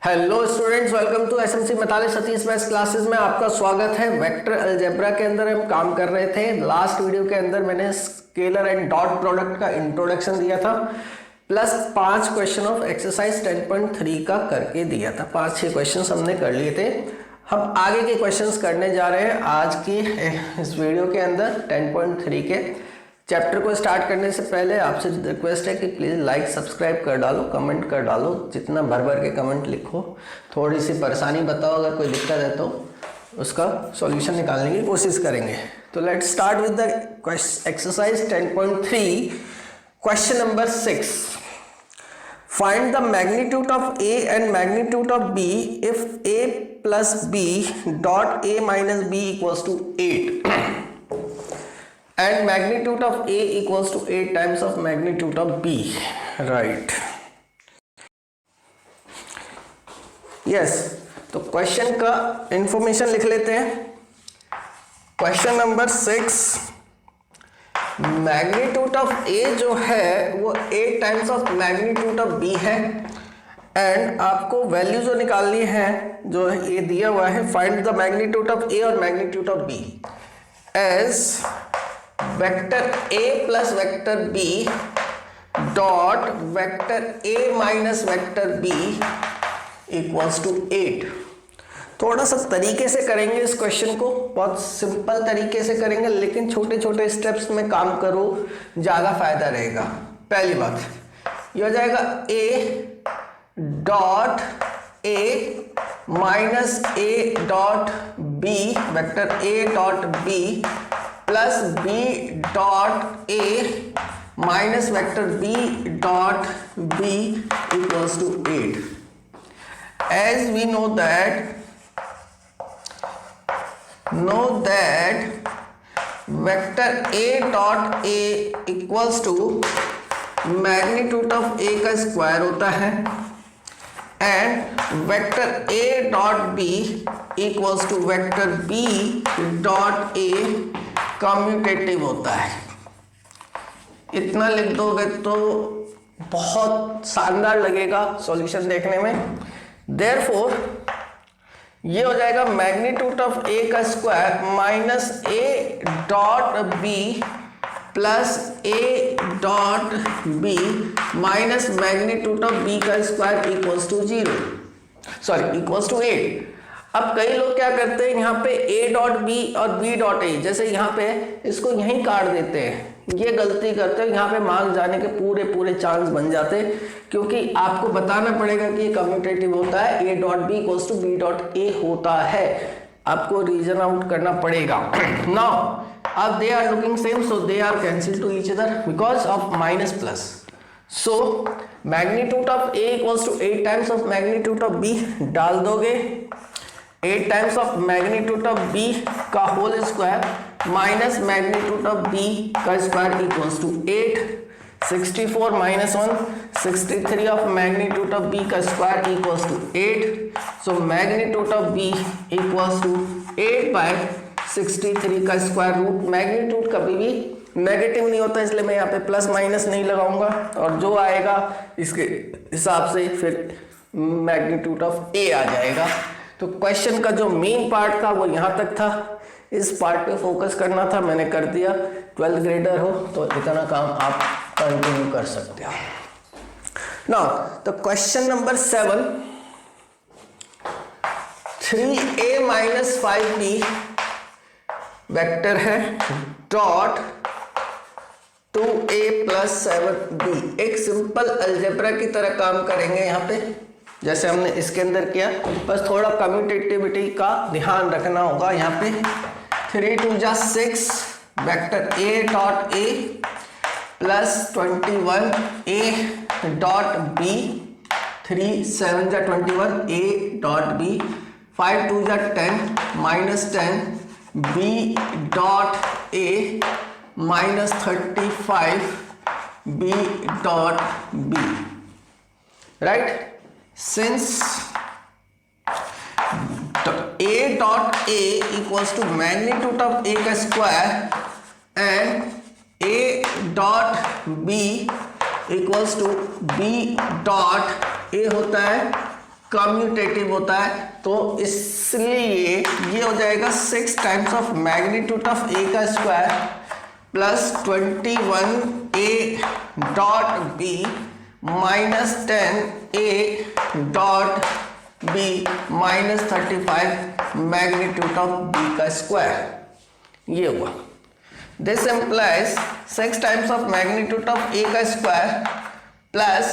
Hello students, welcome to SMC mathematics Satish maths classes में आपका स्वागत है। वेक्टर अलजेब्रा के अंदर हम काम कर रहे थे। लास्ट वीडियो के अंदर मैंने स्केलर एंड डॉट प्रोडक्ट का इंट्रोडक्शन दिया था, प्लस 5 क्वेश्चन ऑफ एक्सरसाइज 10.3 का करके दिया था। 5-6 क्वेश्चंस हमने कर लिए थे। हम आगे के क्वेश्चंस करने जा रहे हैं आज की इस वीडियो के अंदर 10.3 के चैप्टर को स्टार्ट करने से पहले आपसे रिक्वेस्ट है कि प्लीज़ लाइक सब्सक्राइब कर डालो, कमेंट कर डालो, जितना भर भर के कमेंट लिखो। थोड़ी सी परेशानी बताओ, अगर कोई दिक्कत है तो उसका सॉल्यूशन निकालने की कोशिश करेंगे। तो let's start with the exercise 10.3 question number 6। Find the magnitude of A and magnitude of B if A plus B dot A minus B equals to 8 and magnitude of A equals to 8 times of magnitude of B, right? Yes, तो question का information लिख लेते हैं। Question number 6, magnitude of A जो है वो 8 times of magnitude of B है, and आपको वैल्यू जो निकालनी है जो ये दिया हुआ है, find the magnitude of A और magnitude of B as vector A plus vector B dot vector A minus vector B equals to 8। थोड़ा सा तरीके से करेंगे इस क्वेश्चन को, बहुत सिंपल तरीके से करेंगे, लेकिन छोटे छोटे स्टेप्स में काम करो, ज़्यादा फायदा रहेगा। पहली बात ये हो जाएगा A dot A minus A dot B, vector A dot B plus B dot A minus vector B dot B equals to 8. As we know that vector A dot A equals to magnitude of A का square होता है, and vector A dot B equals to vector B dot A commutative होता है। इतना लिख दोगे तो बहुत शानदार लगेगा सॉल्यूशन देखने में। देयरफॉर ये हो जाएगा मैग्नीट्यूड ऑफ A का square minus A dot B plus A dot B minus magnitude of B का square equals to 0, sorry equals to 8। अब कई लोग क्या करते हैं, यहाँ पे A डॉट B और B डॉट A, जैसे यहाँ पे इसको यहीं काट देते हैं, ये गलती करते हैं। यहाँ पे मार्क्स जाने के पूरे पूरे चांस बन जाते हैं, क्योंकि आपको बताना पड़ेगा कि ये कम्यूटेटिव होता है, A dot B equals to B dot A होता है। आपको रीजन आउट करना पड़ेगा। नाउ अब they are looking same, so they are cancel to each other because of minus plus. So magnitude of A equals to 8 times of magnitude of B डाल दोगे, 8 times of magnitude of B का whole square minus magnitude of B का square equals to 8। 64 minus 1 63 of magnitude of B का square equals to 8। So magnitude of B equals to 8 bye 63 का square root. Magnitude कभी भी negative नहीं होता, इसलिए मैं यहाँ पे प्लस माइनस नहीं लगाऊंगा, और जो आएगा इसके हिसाब से फिर मैग्नीट्यूड ऑफ A आ जाएगा। तो क्वेश्चन का जो मेन पार्ट था वो यहाँ तक था, इस पार्ट पे फोकस करना था, मैंने कर दिया। 12th ग्रेडर हो तो इतना काम आप कंटिन्यू कर सकते हो। नाउ तो question number 7, 3A minus 5B vector है डॉट 2A प्लस 7B। एक सिंपल अलजेब्रा की तरह काम करेंगे यहाँ पे, जैसे हमने इसके अंदर किया, बस थोड़ा कम्यूटेटिविटी का ध्यान रखना होगा। यहाँ पे 3 2 जा 6 vector A dot A plus 21 A dot B, 3 7 जा 21 A डॉट B, 5 2 जा 10 minus 10 B dot A minus 35 B dot B, right. Since A dot A equals to magnitude of A का square and A dot B equals to B dot A होता है commutative होता है, तो इसलिए ये हो जाएगा 6 times of magnitude of A का square plus 21a dot B minus 10a dot B minus 35 magnitude of B का स्क्वायर। ये हुआ। This implies 6 times of magnitude of A का square plus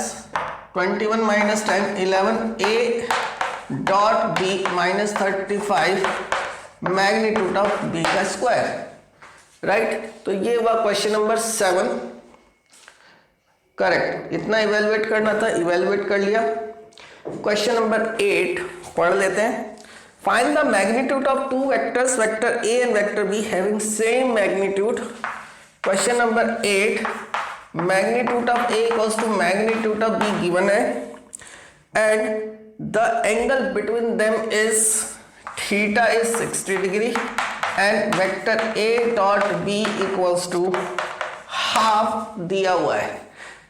21 minus 10 11a dot B minus 35 magnitude of B का square. Right, तो ये हुआ question number 7 correct. इतना evaluate करना था, इवेलुएट कर लिया। क्वेश्चन नंबर 8 पढ़ लेते हैं। Find the magnitude of two vectors vector A and vector be having same magnitude. Question number 8, magnitude of A equals to magnitude of B given है and the angle between them is theta is 60 degree and vector A dot B equals to half दिया हुआ है।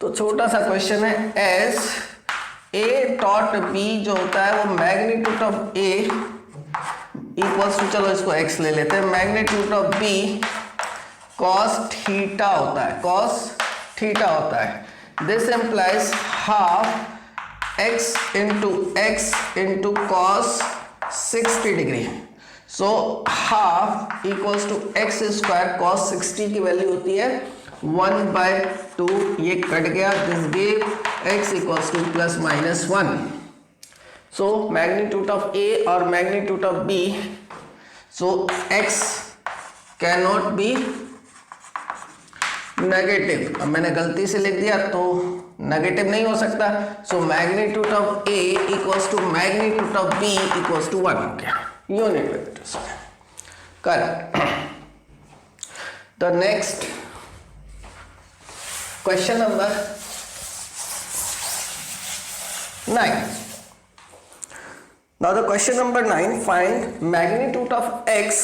तो छोटा सा question है, as A dot B जो होता है वो magnitude of A equals to, चलो इसको x ले लेते हैं, magnitude of B cos theta होता है, cos थीटा होता है। This implies half x into cos 60 डिग्री। So half equals to X square, cos 60 की वैल्यू होती है 1/2, ये कट गया। This give x equals to plus minus 1। So magnitude of a और magnitude of b, so x can not be negative. अब मैंने गलती से लिख दिया तो नेगेटिव नहीं हो सकता। So magnitude of A equals to magnitude of B equals to 1 हो गया, unit vectors. Correct. The next question number 9। Now the question number 9, find magnitude of X.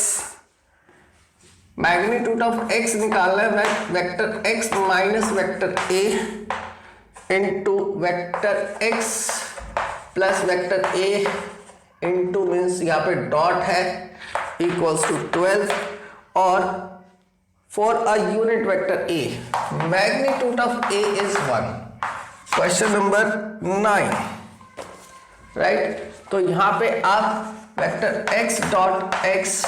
Magnitude of x निकालना है, vector x minus vector a into vector x plus vector a into means यहाँ पे dot है equals to 12 और for a unit vector a magnitude of a is 1। Question number 9 right. तो यहाँ पे आप vector x dot x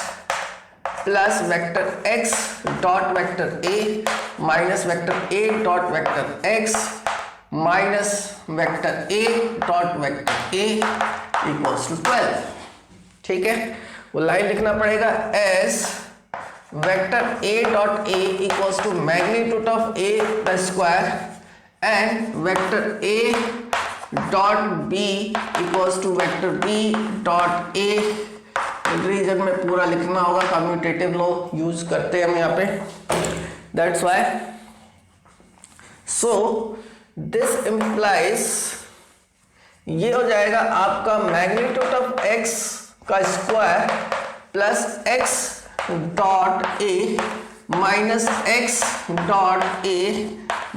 plus vector x dot vector a minus vector a dot vector x minus vector a dot vector a equals to 12। ठीक है, वो line लिखना पड़ेगा as vector a dot a equals to magnitude of a the square and vector a dot b equals to vector b dot a। Reason में पूरा लिखना होगा, commutative law use करते हैं हम यहाँ पे, that's why. So this implies, ये हो जाएगा आपका मैग्नीट्यूड ऑफ x का square plus x dot a minus x dot a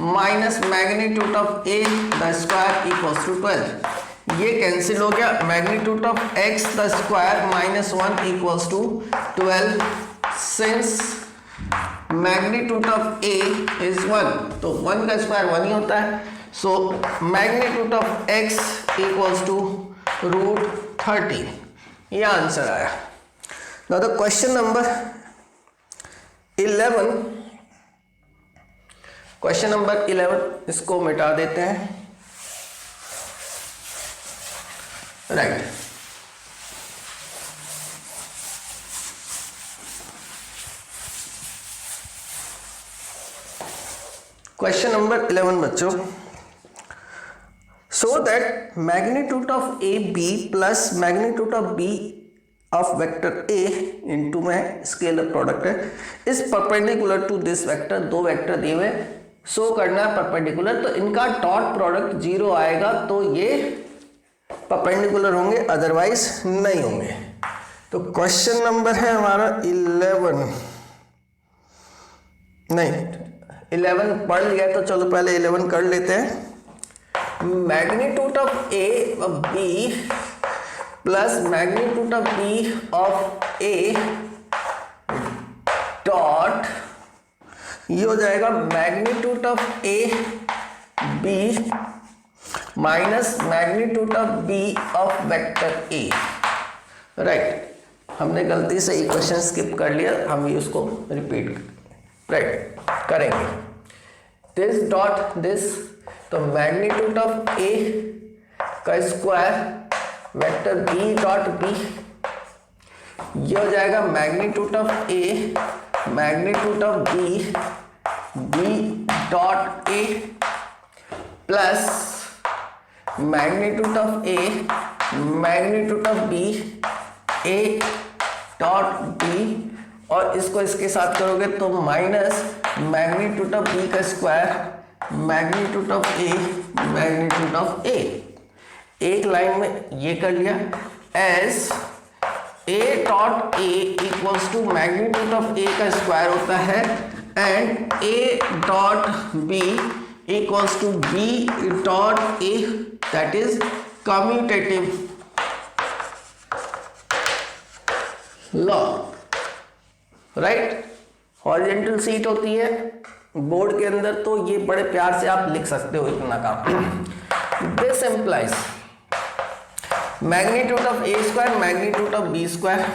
minus magnitude of a the square equals to 12। ये कैंसिल हो गया। Magnitude of x the square minus 1 equals to 12। Since magnitude of a is 1, तो 1 का square 1 ही होता है। So magnitude of x equals to √30। ये answer आया। Now the question number 11। Question number 11 इसको मिटा देते हैं। राइट, क्वेश्चन नंबर 11 बच्चों। So that magnitude of A B plus magnitude of B of vector A into में स्केलर प्रोडक्ट है is perpendicular to this vector. दो vector दिए हुए, शो करना है परपेंडिकुलर, तो इनका डॉट प्रोडक्ट 0 आएगा तो ये परपेंडिकुलर होंगे, अदरवाइज नहीं होंगे। तो क्वेश्चन नंबर है हमारा 11, नहीं 11 पढ़ लिया, तो चलो पहले 11 कर लेते हैं। Magnitude of A B plus magnitude of B of A dot, ये हो जाएगा magnitude of A B minus magnitude of B of vector A. Right, हमने गलती से इक्वेशन स्किप कर लिया, हम ये उसको रिपीट राइट करेंगे। दिस डॉट दिस, तो मैग्नीट्यूड ऑफ ए का square vector B dot B, ये हो जाएगा magnitude of A magnitude of B B dot A plus magnitude of A magnitude of B A dot B, और इसको इसके साथ करोगे तो माइनस मैग्नीट्यूड ऑफ बी का square magnitude of A magnitude of A. एक लाइन में ये कर लिया, as A dot A equals to magnitude of A का स्क्वायर होता है and A dot B equals to B dot A, that is commutative law. Right, horizontal seat होती है बोर्ड के अंदर, तो ये बड़े प्यार से आप लिख सकते हो इतना काम। This implies magnitude of A square magnitude of B square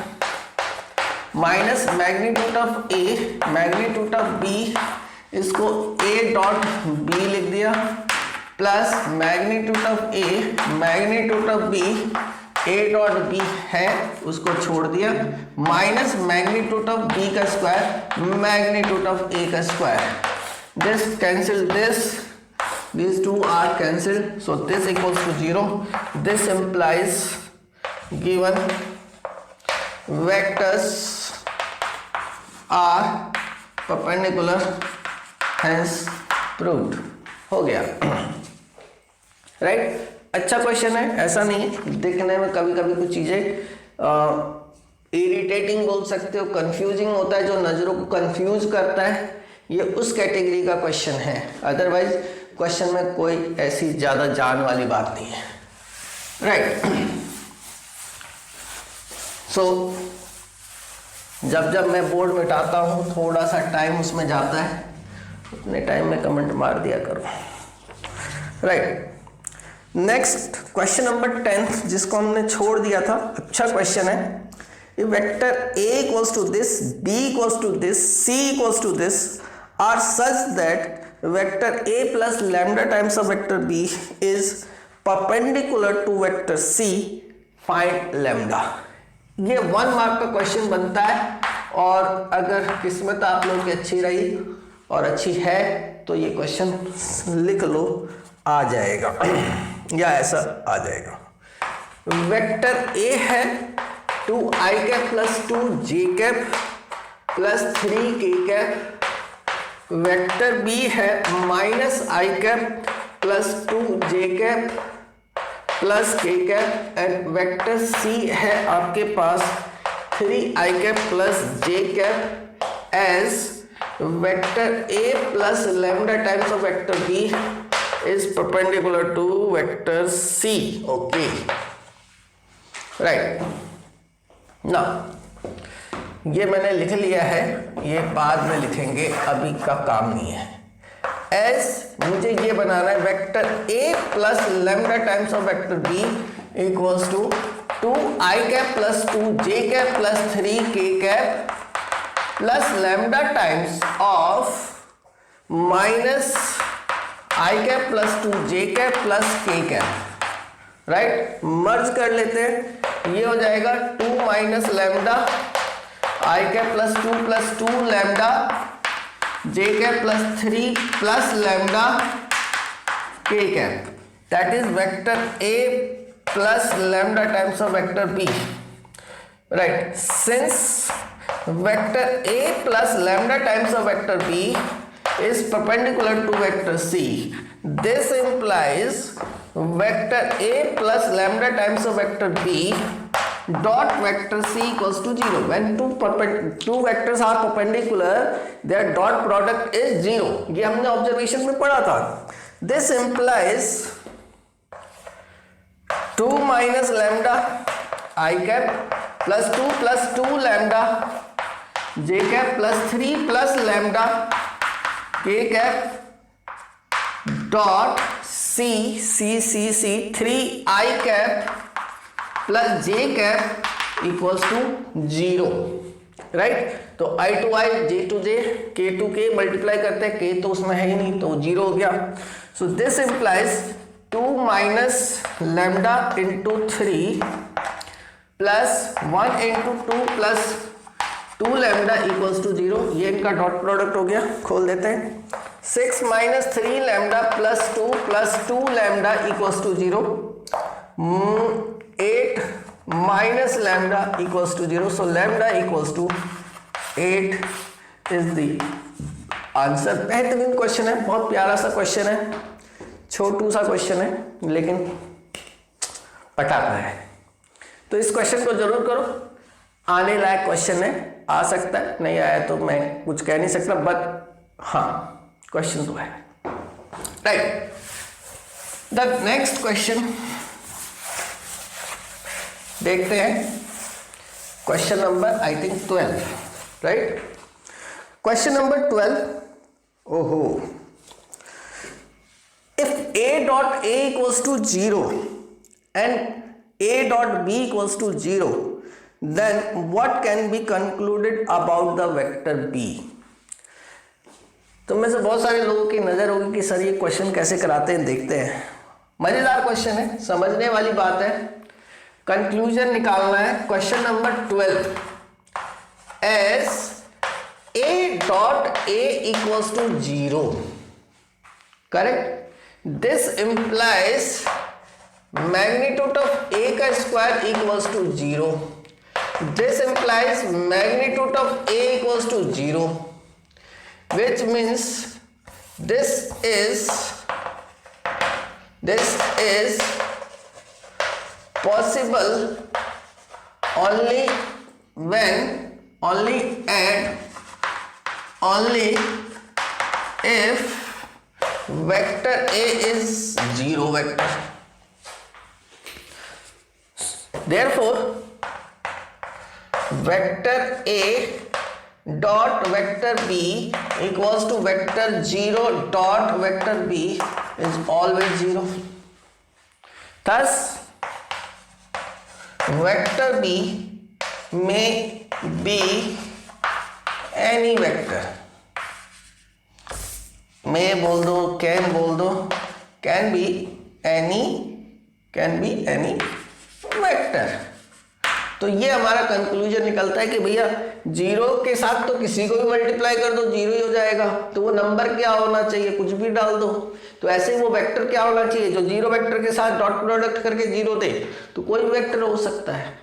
minus magnitude of A magnitude of B, इसको ए डॉट बी लिख दिया, plus magnitude of A magnitude of B A dot B है उसको छोड़ दिया, माइनस मैग्नीट्यूड ऑफ बी का square magnitude of A का square. This cancel this, these two are cancelled, so this equals to 0. This implies given vectors are perpendicular, hence proved। हो गया right. अच्छा question है, ऐसा नहीं है, देखने में कभी कभी कुछ चीजें इरिटेटिंग बोल सकते हो, कंफ्यूजिंग होता है, जो नजरों को कंफ्यूज करता है, ये उस कैटेगरी का क्वेश्चन है। अदरवाइज क्वेश्चन में कोई ऐसी ज्यादा जान वाली बात नहीं है। राइट, सो जब जब मैं बोर्ड मिटाता हूँ थोड़ा सा टाइम उसमें जाता है, उतने टाइम में कमेंट मार दिया करो। राइट, नेक्स्ट क्वेश्चन नंबर 10 जिसको हमने छोड़ दिया था, अच्छा क्वेश्चन है। If vector A equals to this, B equals to this, C equals to this are such that vector A plus lambda times of vector B is perpendicular to vector C, find lambda। ये 1 mark का question बनता है, और अगर किस्मत आप लोगों की अच्छी रही और अच्छी है तो ये क्वेश्चन लिख लो, आ जाएगा या ऐसा आ जाएगा। वेक्टर A है 2i cap plus 2j cap plus 3k cap, vector B है minus i cap plus 2j cap plus k cap, and vector C है आपके पास 3i cap plus j cap, as vector A plus lambda times of vector B is perpendicular to vector C। okay, right, ना ये मैंने लिख लिया है, ये बाद में लिखेंगे, अभी का काम नहीं है। एस मुझे ये बनाना है, vector A plus lambda times of vector B equals to 2i cap plus 2j cap plus 3k cap plus lambda times of minus i cap plus 2j cap plus k cap. Right, merge कर लेते हैं, ये हो जाएगा 2 minus lambda i cap plus 2 lambda j cap plus 3 plus lambda k cap, that is vector A plus lambda times of vector B। Right, since vector A plus lambda times of vector B is perpendicular to vector C, this implies vector A plus lambda times of vector B dot vector C equals to 0। when two vectors are perpendicular, their dot product is 0। ये हमने observation में पढ़ा था। this implies 2 minus lambda I cap plus 2 lambda J cap plus 3 plus lambda K cap dot C 3 I cap plus J cap equals to 0, right. तो I two I, J to जे, के to के multiply करते हैं, के तो उसमें है ही नहीं तो 0 हो गया। So this implies 2 minus lambda into 3 plus 1 into 2 plus 2 lambda equals to 0। ये इनका डॉट प्रोडक्ट हो गया, खोल देते हैं। 6 minus 3 lambda plus 2 lambda equals to 0। 8 minus lambda equals to 0। So lambda equals to 8 is the answer. बेहतरीन question है, बहुत प्यारा सा क्वेश्चन है, छोटू सा क्वेश्चन है लेकिन पटाखा है। तो इस क्वेश्चन को जरूर करो, आने लायक क्वेश्चन है, आ सकता है, नहीं आया तो मैं कुछ कह नहीं सकता, बट हाँ क्वेश्चन तो है, राइट। द नेक्स्ट क्वेश्चन देखते हैं, question number I think 12, right. Question number 12, ओहो, if a dot a equals to 0 and a dot b equals to 0, then what can be concluded about the vector b? तो में से बहुत सारे लोगों की नजर होगी कि सर ये क्वेश्चन कैसे कराते हैं, देखते हैं। मजेदार क्वेश्चन है, समझने वाली बात है, कंक्लूजन निकालना है। Question number 12, as a dot a equals to 0, correct? This implies magnitude of a का square equals to 0. This implies magnitude of a equals to 0, which means this is possible only if vector a is 0 vector. Therefore vector a dot vector b equals to vector 0 dot vector b is always 0. Thus vector b may be any vector, may बोल दो, can बोल दो, can be any vector. तो ये हमारा conclusion निकलता है कि भैया 0 के साथ तो किसी को भी मल्टीप्लाई कर दो 0 ही हो जाएगा, तो वो नंबर क्या होना चाहिए, कुछ भी डाल दो। तो ऐसे ही वो वेक्टर क्या होना चाहिए, जो 0 वेक्टर के साथ डॉट प्रोडक्ट करके 0 दे, तो कोई वेक्टर हो सकता है।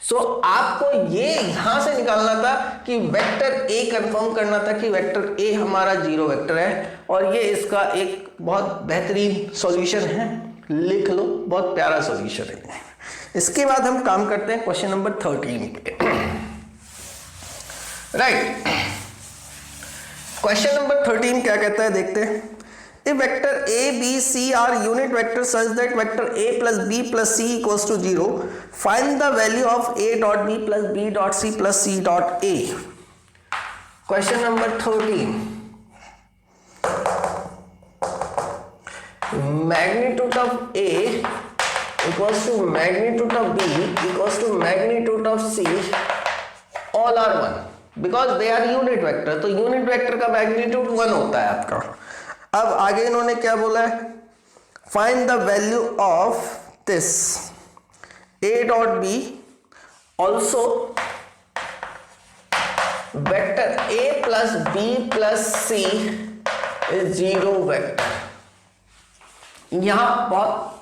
सो आपको ये यहां से निकालना था कि वेक्टर ए कंफर्म करना था कि वेक्टर ए हमारा 0 वेक्टर है, और ये इसका एक बहुत बेहतरीन सॉल्यूशन है, लिख लो, बहुत प्यारा सॉल्यूशन है। इसके बाद हम काम करते हैं क्वेश्चन नंबर 13 पे, राइट। क्वेश्चन नंबर 13 क्या कहता है, देखते हैं। If vector a, b, c are unit vectors such that vector a plus b plus c equals to 0, find the value of a dot b plus b dot c plus c dot a. Question number 13. Magnitude of a equals to magnitude of b equals to magnitude of c, all are 1 because they are unit vector. तो unit vector का magnitude 1 होता है आपका। अब आगे इन्होंने क्या बोला है, find the value of this a dot b also vector a plus b plus c is 0 vector. यहां बहुत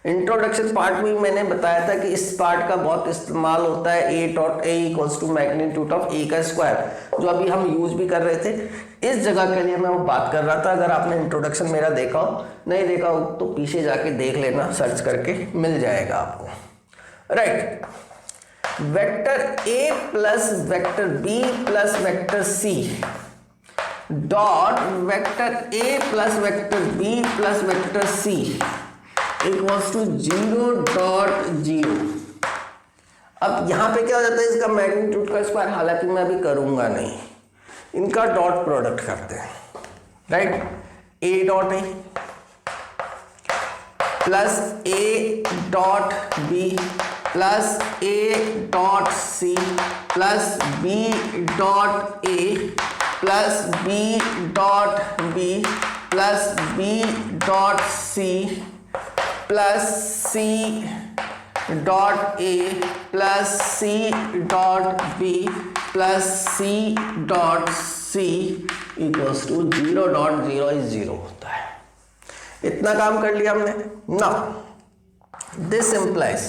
इंट्रोडक्शन पार्ट में मैंने बताया था कि इस पार्ट का बहुत इस्तेमाल होता है, a dot a equals to magnitude of a का स्क्वायर, जो अभी हम यूज भी कर रहे थे। इस जगह के लिए मैं वो बात कर रहा था। अगर आपने इंट्रोडक्शन मेरा देखा हो, नहीं देखा हो तो पीछे जाके देख लेना, सर्च करके मिल जाएगा आपको, right. Vector a plus vector b plus vector c dot vector a plus vector b plus vector c equals to 0 dot 0। अब यहाँ पे क्या हो जाता है, इसका मैग्नीट्यूड का स्क्वायर, हालांकि मैं अभी करूंगा नहीं, इनका डॉट प्रोडक्ट करते हैं, right. A dot A plus A dot B plus A dot C plus B dot A plus B dot B plus B dot C plus C dot A plus C dot B plus C dot C equals to 0.0 is 0 होता है। इतना काम कर लिया हमने। Now this implies,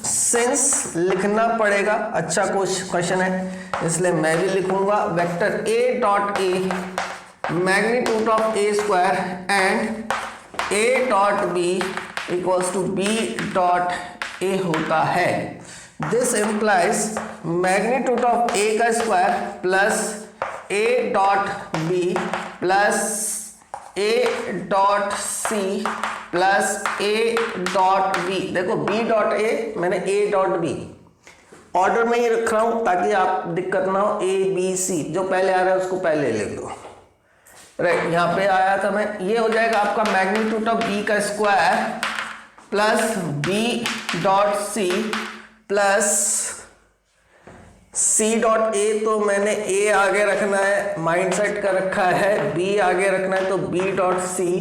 since लिखना पड़ेगा, अच्छा क्वेश्चन है इसलिए मैं भी लिखूंगा, vector A dot A magnitude of A square and A dot B equals to B dot A होता है। This implies magnitude of A का square plus A dot B plus A dot C plus A dot B. देखो B dot A, मैंने A dot B order में ही रख रहा हूं ताकि आप दिक्कत ना हो, ए बी सी जो पहले आ रहा है उसको पहले लिख दो, राइट। यहाँ पे आया था मैं, ये हो जाएगा आपका मैग्नीट्यूड ऑफ बी का square plus B dot C plus C dot A, तो मैंने ए आगे रखना है, माइंड सेट कर रखा है, बी आगे रखना है तो B dot C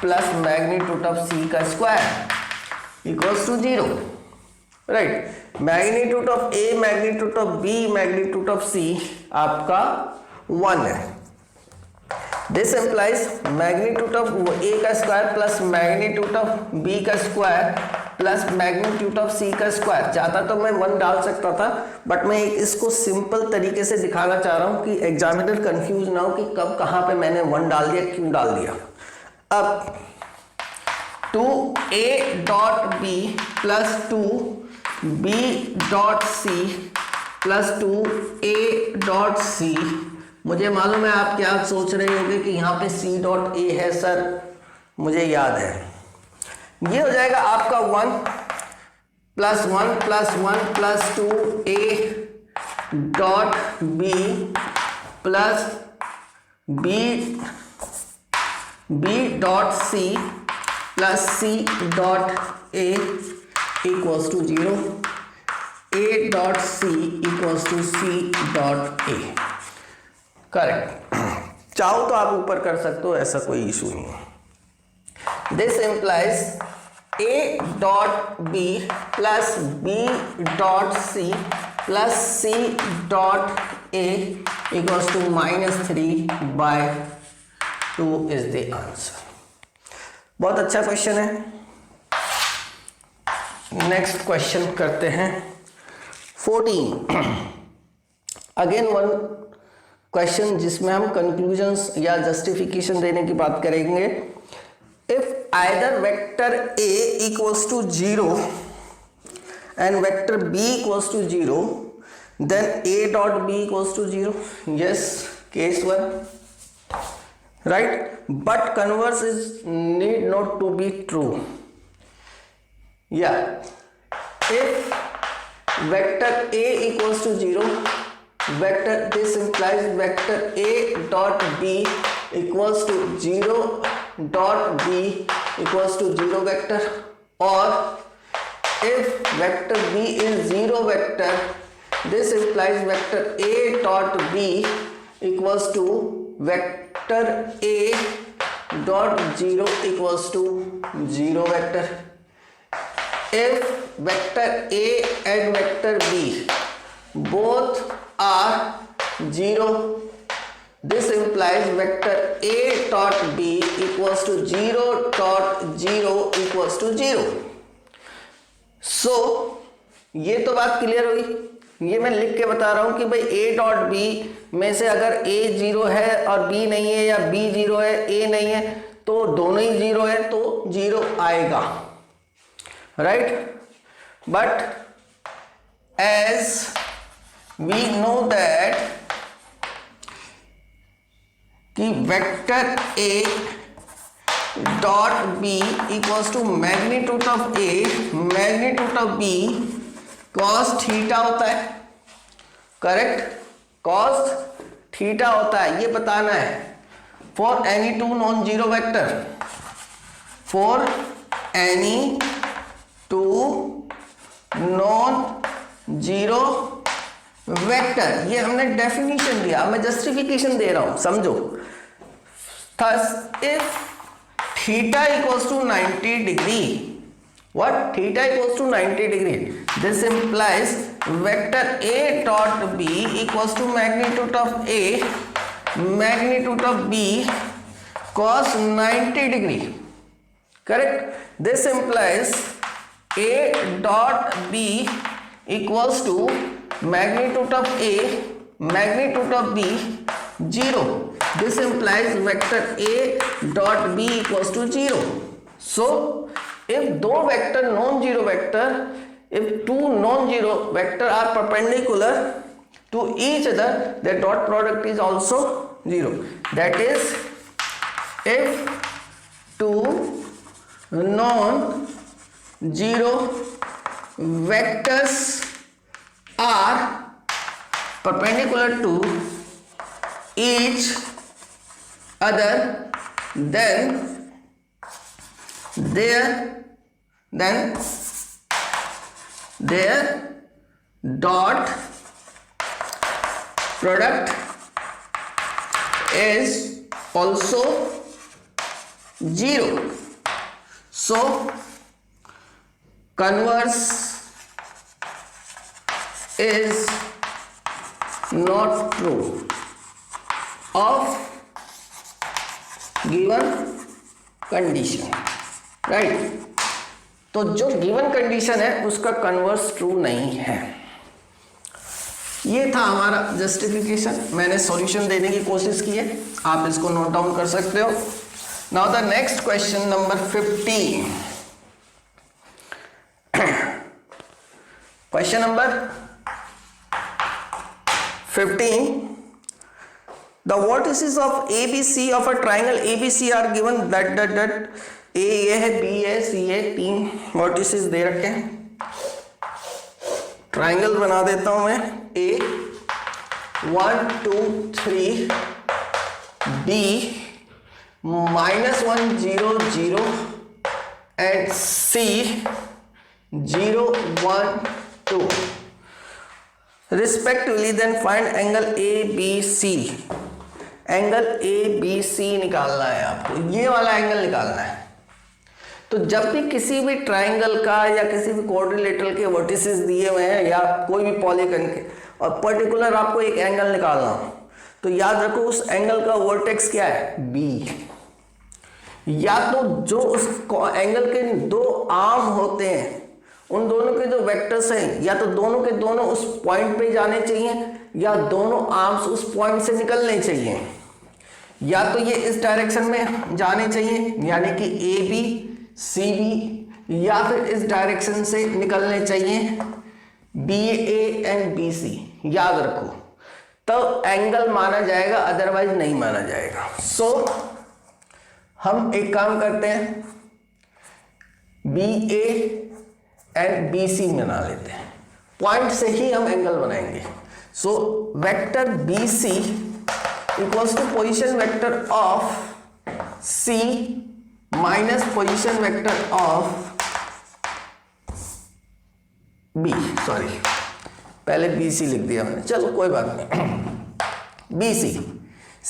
plus magnitude of C का square equals to 0, right. Magnitude of A magnitude of B magnitude of C आपका 1 है। This implies magnitude of A का square plus magnitude of B का square plus magnitude of C का square. चाहता तो मैं 1 डाल सकता था, बट मैं इसको सिंपल तरीके से दिखाना चाह रहा हूं कि एग्जामिनर कंफ्यूज ना हो कि कब कहां पे मैंने 1 डाल दिया, क्यों डाल दिया। अब 2a dot B plus 2b dot C plus 2a dot C, मुझे मालूम है आप क्या सोच रहे होंगे कि यहाँ पे c डॉट a है सर, मुझे याद है। ये हो जाएगा आपका 1 plus 1 plus 1 plus 2a dot b plus b dot c plus c dot a equals to 0, a dot c equals to c dot a। Correct. चाहो तो आप ऊपर कर सकते हो, ऐसा कोई इशू नहीं है। This implies a dot b plus b dot c plus c dot a equals to -3/2 is the answer. बहुत अच्छा क्वेश्चन है। नेक्स्ट क्वेश्चन करते हैं 14। अगेन वन क्वेश्चन जिसमें हम कंक्लूजन्स या जस्टिफिकेशन देने की बात करेंगे। If either vector a equals to 0 and vector b equals to 0 then a dot b equals to 0. Yes, case 1, right? But converse is need not to be true. Yeah, if vector a equals to 0, vector, this implies vector a dot b equals to 0 dot b equals to 0 vector, or if vector b is 0 vector, this implies vector a dot b equals to vector a dot 0 equals to 0 vector. If vector a and vector b both are 0, this implies vector a dot b equals to 0 dot 0 equals to 0. So ये तो बात clear हुई। ये मैं लिख के बता रहा हूं कि भाई a डॉट b में से अगर a 0 है और b नहीं है, या b 0 है a नहीं है, तो दोनों ही 0 है तो 0 आएगा, right. But as we know that कि vector a dot b equals to magnitude of a magnitude of b cos theta होता है, करेक्ट, कॉस थीटा होता है, ये बताना है for any two non zero vector, for any two non zero vector, ये हमने डेफिनेशन दिया, मैं जस्टिफिकेशन दे रहा हूं, समझो। Thus if theta equals to 90 degree, what theta equals to 90 degree, this implies vector a dot b equals to magnitude of a magnitude of b cos 90 degree, correct. This implies a dot b equals to magnitude of a magnitude of b 0. This implies vector a dot b equals to 0. So if दो vector non zero vector, if two non-zero vector are perpendicular to each other, their dot product is also 0. That is, if two non-zero vectors are perpendicular to each other, then their dot product is also 0. So converse is not true of given condition, right. तो जो given condition है उसका converse true नहीं है। ये था हमारा justification, मैंने सॉल्यूशन देने की कोशिश की है, आप इसको नोट डाउन कर सकते हो। Now the next question number 15। Question number 15, the vertices of ABC of a triangle ABC are given that A ये है, B है, C है, 3 वर्टिसेस दे रखे हैं। ट्राइंगल बना देता हूं मैं। A 1 2 3, B -1 0 0 and C 0 1 2 respectively, then find angle ABC। Angle ABC निकालना है आपको, ये वाला एंगल निकालना है। तो जब भी किसी भी ट्राइंगल का या किसी भी क्वाड्रिलेटरल के वर्टिसेस दिए हुए हैं या कोई भी पॉलीगन के, और पर्टिकुलर आपको एक एंगल निकालना हो, तो याद रखो उस एंगल का वर्टेक्स क्या है, B। या तो जो उस एंगल के दो आर्म होते हैं, उन दोनों के जो वेक्टर्स हैं, या तो दोनों के दोनों उस पॉइंट पे जाने चाहिए, या दोनों आर्म्स उस पॉइंट से निकलने चाहिए, या तो ये इस डायरेक्शन में जाने चाहिए यानी कि AB CB, या फिर इस डायरेक्शन से निकलने चाहिए BA एंड BC। याद रखो, तब एंगल माना जाएगा, अदरवाइज नहीं माना जाएगा। सो हम एक काम करते हैं, BA एंड BC बना लेते हैं, पॉइंट से ही हम एंगल बनाएंगे। So vector BC equals to position vector of C minus position vector of B, sorry पहले BC लिख दिया मैंने, चलो कोई बात नहीं। BC,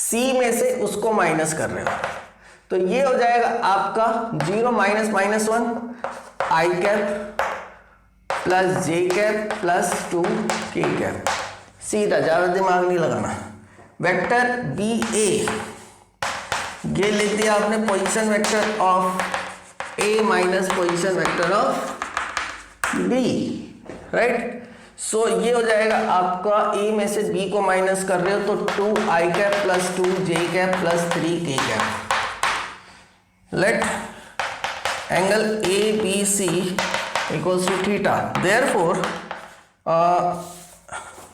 C में से उसको माइनस कर रहे हो, तो ये हो जाएगा आपका 0 -1 I cap plus J cap plus 2 K cap, सीधा, ज़्यादा दिमाग नहीं लगाना। वेक्टर BA, ये लिख दिया आपने position vector of A minus position vector of B, right. So ये हो जाएगा आपका, A में से B को माइनस कर रहे हो तो 2 I cap plus 2 J cap plus 3 K cap. Let angle ABC equals to theta, therefore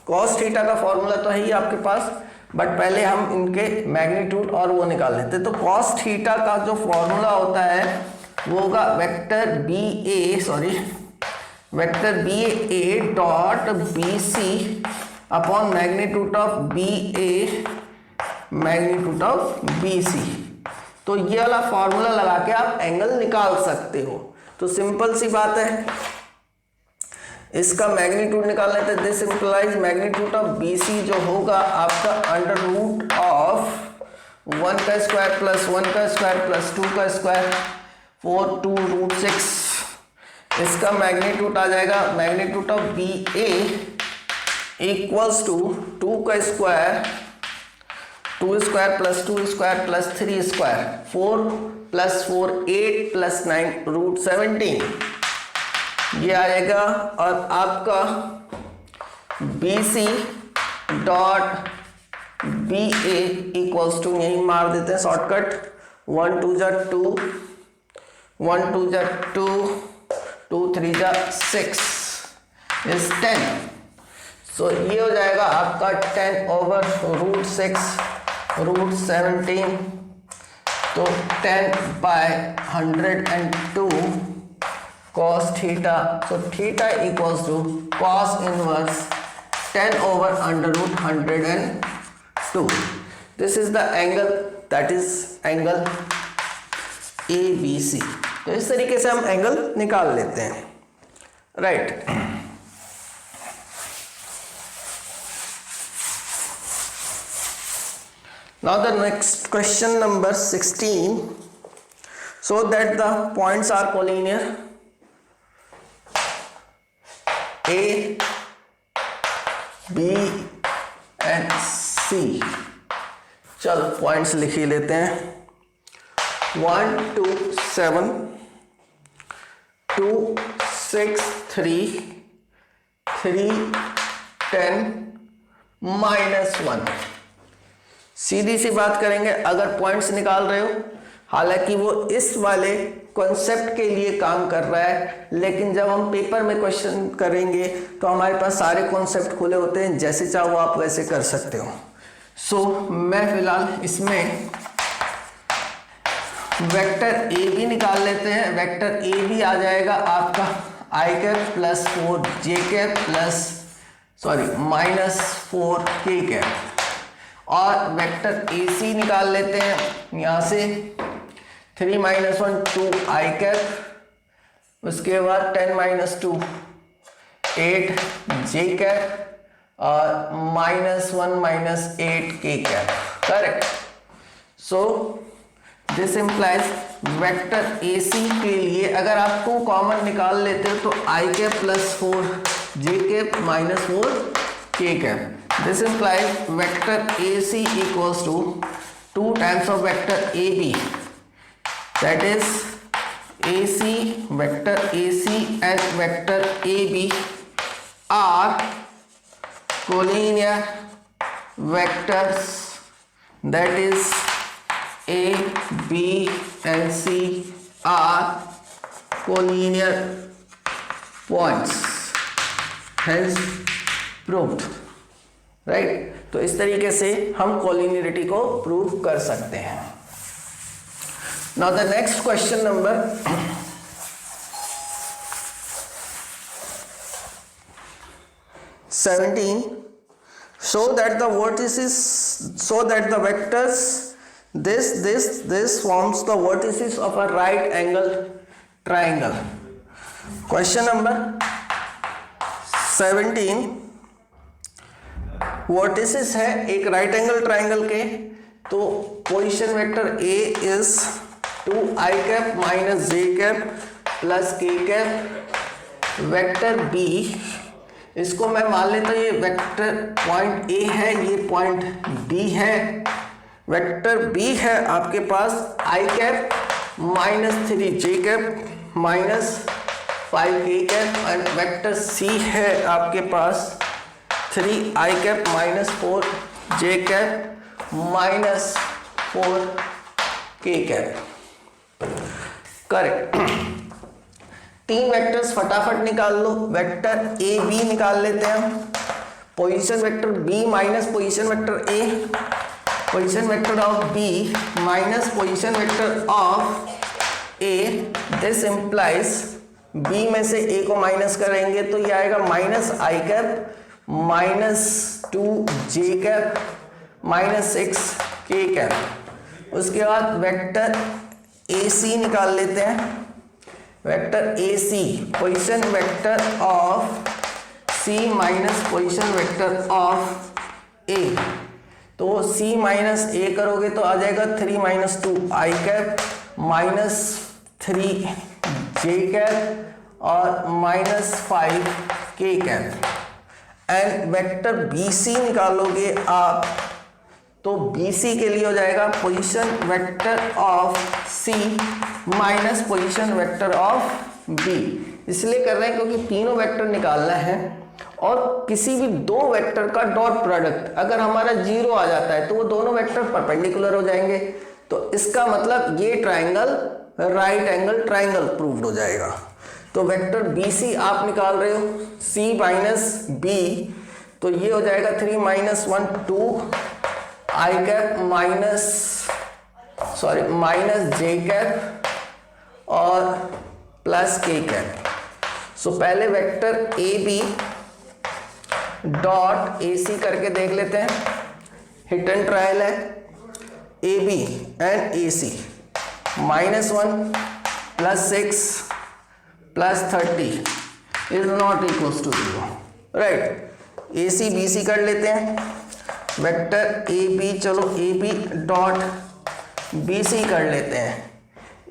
cos theta का फॉर्मूला तो है ही आपके पास, बट पहले हम इनके मैग्नीट्यूड और वो निकाल लेते। तो कॉस थीटा का जो फॉर्मूला होता है वो होगा vector BA, sorry vector B A dot B C upon magnitude of B A magnitude of B C. तो ये वाला फॉर्मूला लगा के आप एंगल निकाल सकते हो। तो सिंपल सी बात है, इसका मैग्नीट्यूड निकालना है। This implies magnitude of B C जो होगा आपका अंडर रूट ऑफ 1 का स्क्वायर प्लस 1 का स्क्वायर प्लस 2 का स्क्वायर 4 2 रूट 6। इसका मैग्नीट्यूड आ जाएगा magnitude of B A equals to 2 का square 2 square plus 2 square plus 3 square 4 plus 4 8 plus 9 root 17 ये आएगा। और आपका B C dot B A equals to यही मार देते हैं शॉर्टकट 1 2 जा 2 1 2 जा 2 2 3 जा 6 इज 10। सो ये हो जाएगा आपका 10 ओवर रूट 6 रूट 17। तो 10 bye 102 cos theta, so theta equals to cos inverse 10 over under root 102. This is the angle, that is angle ABC। तो इस तरीके से हम एंगल निकाल लेते हैं, right. Now the next question number 16, so that the points are collinear A, B and C। चलो points लिख ही लेते हैं। 1 2 7 2 6 3 3 10 -1। सीधी सी बात करेंगे, अगर पॉइंट्स निकाल रहे हो, हालांकि वो इस वाले कॉन्सेप्ट के लिए काम कर रहा है, लेकिन जब हम पेपर में क्वेश्चन करेंगे तो हमारे पास सारे कॉन्सेप्ट खुले होते हैं, जैसे चाहो आप वैसे कर सकते हो। सो मैं फिलहाल इसमें वेक्टर ए बी निकाल लेते हैं। वेक्टर ए बी आ जाएगा आपका आई cap plus 4 J cap plus -4 K cap. और वेक्टर ए सी निकाल लेते हैं यहाँ से 3 - 1 2 आई कैप, उसके बाद 10 - 2 8 जे कैप और -1 - 8 K cap, correct. So this implies vector A C के लिए अगर आप 2 कॉमन निकाल लेते हो तो I cap plus 4 J cap -4 K cap. This implies vector A C equals to 2 times of vector A B, that is AC, vector AC and vector AB are collinear vectors, that is A, B and C are collinear points, hence proved, right। तो इस तरीके से हम collinearity को prove कर सकते हैं। Now the next question number 17, show that the vertices, so that the vectors this forms the vertices of a right angle triangle। Question number 17, vertices है एक right angle triangle के, तो position vector A is 2 i cap minus j cap plus k cap. Vector B, इसको मैं मान लेता हूँ ये वेक्टर पॉइंट A है, ये पॉइंट B है। वेक्टर B है आपके पास i cap -3 j cap -5 k cap. And vector C है आपके पास 3 i cap -4 J cap -4 K cap, correct. 3 vectors फटाफट निकाल लो। वेक्टर ए बी निकाल लेते हैं हम। Position vector B minus position vector A, position vector of B minus position vector of A. This implies B में से ए को minus करेंगे तो ये आएगा minus I cap minus 2 J cap minus 6 K cap. उसके बाद वेक्टर ए सी निकाल लेते हैं। Vector A C position vector of C minus position vector of A, तो सी माइनस ए करोगे तो आ जाएगा 3 माइनस 2 i cap minus 3 j cap और minus 5 k cap. And vector B C निकालोगे आप तो बी सी के लिए हो जाएगा position vector of C minus position vector of B. इसलिए कर रहे हैं क्योंकि तीनों वेक्टर निकालना है और किसी भी दो वेक्टर का डॉट प्रोडक्ट अगर हमारा 0 आ जाता है तो वो दोनों वेक्टर परपेंडिकुलर हो जाएंगे, तो इसका मतलब ये triangle right angle triangle proved हो जाएगा। तो वेक्टर बी सी आप निकाल रहे हो सी माइनस बी, तो ये हो जाएगा 3 minus 1 2 i cap minus j cap और प्लस के कैप। सो पहले vector A B dot A C करके देख लेते हैं। हिट एंड ट्रायल है A B and A C -1 plus 6 plus 30 is not equals to 0, right. A C B C कर लेते हैं। वेक्टर ए बी, चलो A B dot B C कर लेते हैं।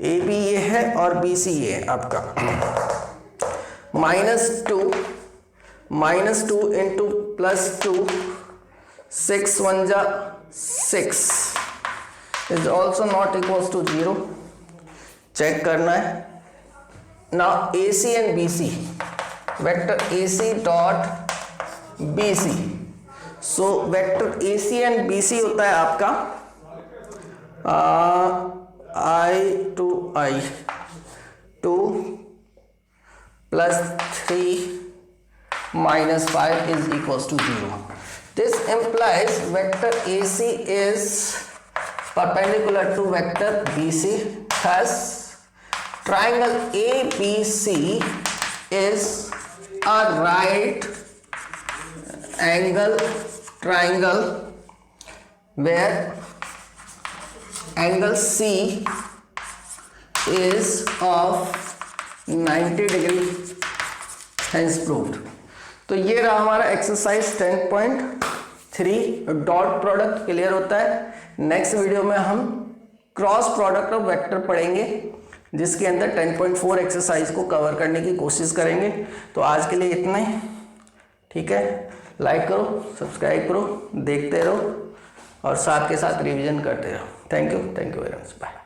ए बी ये है और बी सी ये है आपका। -2 इंटू +2 6 1 जा 6 is also not equals to 0। Check करना है। Now A C and B C, vector A C dot B C. So vector A C and B C होता है आपका I two I 2 + 3 - 5 is equals to 0. This implies vector AC is perpendicular to vector BC. Thus, triangle ABC is a right angle triangle where angle C is of 90 degree, hence proved. तो ये रहा हमारा exercise 10.3 dot product clear होता है। Next video में हम cross product of vector पढ़ेंगे जिसके अंदर 10.4 एक्सरसाइज को कवर करने की कोशिश करेंगे। तो आज के लिए इतना ही, ठीक है। लाइक करो, सब्सक्राइब करो, देखते रहो और साथ के साथ रिवीजन करते रहो। Thank you very much, bye.